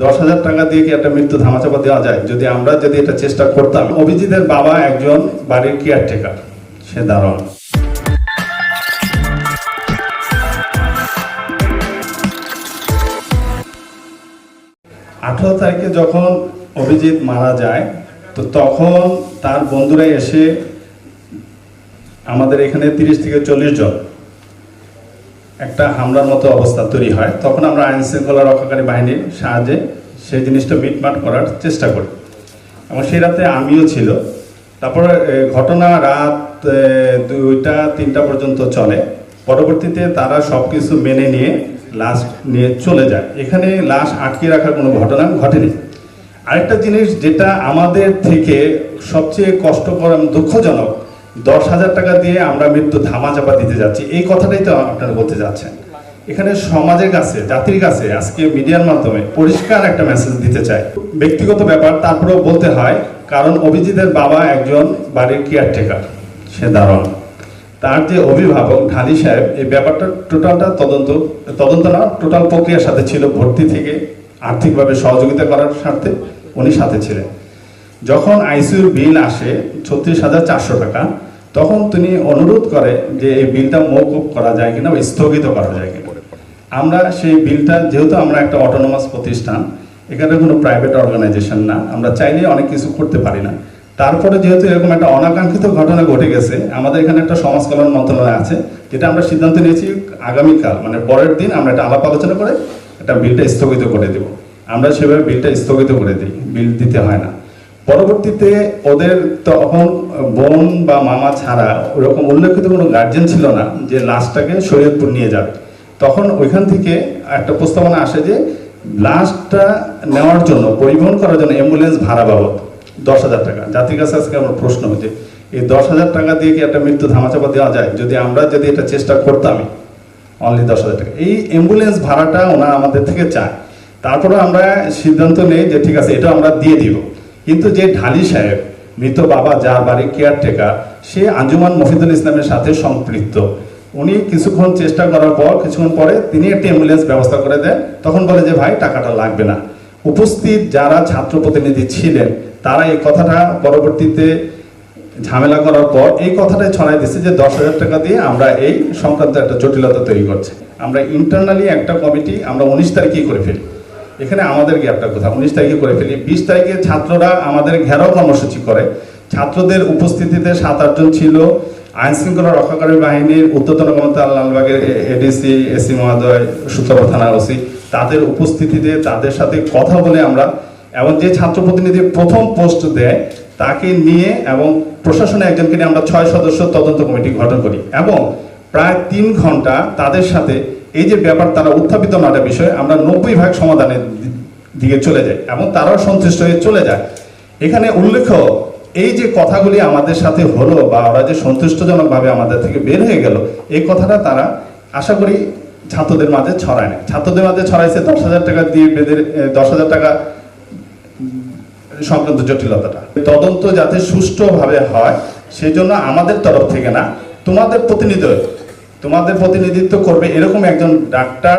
10,000 টাকা দিয়ে কি একটা মৃত্যু ধামাচাপা দেওয়া যায়? যদি আমরা এটা চেষ্টা করতাম। অভিজিতের বাবা একজন বাড়ির কেয়ারটেকার, সে দারোয়ান। 18 তারিখে যখন অভিজিৎ মারা যায়, তো তখন তার বন্ধুরা এসে আমাদের এখানে 30 থেকে 40 জন একটা হামলার মতো অবস্থা তৈরি হয়। তখন আমরা আইন শৃঙ্খলা রক্ষাকারী বাহিনীর সাহায্যে সেই জিনিসটা মিটমাট করার চেষ্টা করি, এবং সেই রাতে আমিও ছিল। তারপরে ঘটনা রাত 2টা-3টা পর্যন্ত চলে। পরবর্তীতে তারা সব কিছু মেনে নিয়ে লাশ নিয়ে চলে যায়। এখানে লাশ আটকে রাখার কোনো ঘটনা ঘটেনি। আরেকটা জিনিস যেটা আমাদের থেকে সবচেয়ে কষ্টকর এবং দুঃখজনক, 10,000 টাকা দিয়ে আমরা মৃত্যু ধামাচাপা দিতে যাচ্ছি, এই কথাটাই তো আপনারা বলতে যাচ্ছেন। এখানে সমাজের কাছে, জাতির কাছে আজকে মিডিয়ার মাধ্যমে পরিষ্কার একটা মেসেজ দিতে চাই। ব্যক্তিগত ব্যাপার, তারপরেও বলতে হয়, কারণ অভিজিতের বাবা একজন বাড়ির কেয়ারটেকার, সে দারোয়ান। তার যে অভিভাবক ঢালি সাহেব, এই ব্যাপারটা টোটালটা তদন্ত না, টোটাল প্রক্রিয়ার সাথে ছিল। ভর্তি থেকে আর্থিকভাবে সহযোগিতা করার স্বার্থে উনি সাথে ছিলেন। যখন আইসিইউর বিল আসে 36,400 টাকা, তখন তিনি অনুরোধ করে যে এই বিলটা মওকুফ করা যায় কিনা বা স্থগিত করা যায় কিনা। আমরা সেই বিলটা, যেহেতু আমরা একটা অটোনোমাস প্রতিষ্ঠান, এখানে কোনো প্রাইভেট অর্গানাইজেশন না, আমরা চাইলে অনেক কিছু করতে পারি না। তারপরে যেহেতু এরকম একটা অনাকাঙ্ক্ষিত ঘটনা ঘটে গেছে, আমাদের এখানে একটা সমাজ কল্যাণ মন্ত্রণালয় আছে, যেটা আমরা সিদ্ধান্ত নিয়েছি আগামীকাল মানে পরের দিন আমরা একটা আলাপ আলোচনা করে একটা বিলটা স্থগিত করে দেব। আমরা সেভাবে বিলটা স্থগিত করে দিই, বিল দিতে হয় না। পরবর্তীতে ওদের তখন বোন বা মামা ছাড়া ওরকম উল্লেখিত কোনো গার্জেন ছিল না যে লাশটাকে শরীয়তপুর নিয়ে যাবে। তখন ওইখান থেকে একটা প্রস্তাবনা আসে যে লাশটা নেওয়ার জন্য, পরিবহন করার জন্য অ্যাম্বুলেন্স ভাড়া বাবদ 10,000 টাকা। জাতির কাছে আজকে আমার প্রশ্ন হচ্ছে, এই 10,000 টাকা দিয়ে কি একটা মৃত্যু ধামাচাপা দেওয়া যায়? যদি আমরা এটা চেষ্টা করতাম, অনলি 10,000 টাকা। এই অ্যাম্বুলেন্স ভাড়াটা ওনারা আমাদের থেকে চায়। তারপরে আমরা সিদ্ধান্ত নেই যে ঠিক আছে, এটা আমরা দিয়ে দিব। কিন্তু যে ঢালি সাহেব, মৃত বাবা যার বাড়ির কেয়ারটেকার, সে আঞ্জুমান মফিদুল ইসলামের সাথে সম্পৃক্ত। উনি কিছুক্ষণ চেষ্টা করার পর, কিছুক্ষণ পরে তিনি একটা অ্যাম্বুলেন্স ব্যবস্থা করে দেন। তখন বলে যে ভাই, টাকাটা লাগবে না। উপস্থিত যারা ছাত্র প্রতিনিধি ছিলেন, তারা এই কথাটা পরবর্তীতে ঝামেলা করার পর এই কথাটাই ছড়াই দিচ্ছে যে 10,000 টাকা দিয়ে আমরা এই সংক্রান্ত একটা জটিলতা তৈরি করছি। আমরা ইন্টারনালি একটা কমিটি আমরা 19 তারিখেই করে ফেলি। এখানে আমাদের গ্যাপটা কোথাও 19 তারিখে করে ফেলি। 20 তারিখে ছাত্ররা আমাদের ঘেরাও কর্মসূচি করে। ছাত্রদের উপস্থিতিতে 7-8 জন ছিল। আইন শৃঙ্খলা রক্ষাকারী বাহিনীর উদ্যতন কর্মকর্তা, লালবাগের এডিসি, এসি মহোদয়, সূত্রপাড়া থানার ওসি, তাদের উপস্থিতিতে তাদের সাথে কথা বলে আমরা, এবং যে ছাত্র প্রতিনিধি প্রথম পোস্ট দেয় তাকে নিয়ে এবং প্রশাসনে একজনকে নিয়ে আমরা 6 সদস্য তদন্ত কমিটি গঠন করি, এবং প্রায় 3 ঘন্টা তাদের সাথে এই যে ব্যাপার তারা উত্থাপিত নাটা বিষয়, আমরা 90% সমাধানের দিকে চলে যাই এবং তারাও সন্তুষ্ট হয়ে চলে যায়। এখানে উল্লেখ্য, এই যে কথাগুলি আমাদের সাথে হলো বা ওরা যে সন্তুষ্টজনকভাবে আমাদের থেকে বের হয়ে গেল, এই কথাটা তারা আশা করি ছাত্রদের মাঝে ছড়ায় না। ছাত্রদের মাঝে ছড়াইছে 10,000 টাকা দিয়ে বেঁধে 10,000 টাকা সংক্রান্ত জটিলতাটা। তদন্ত যাতে সুষ্ঠুভাবে হয়, সেই জন্য আমাদের তরফ থেকে না, তোমাদের প্রতিনিধিত্ব করবে এরকম একজন ডাক্তার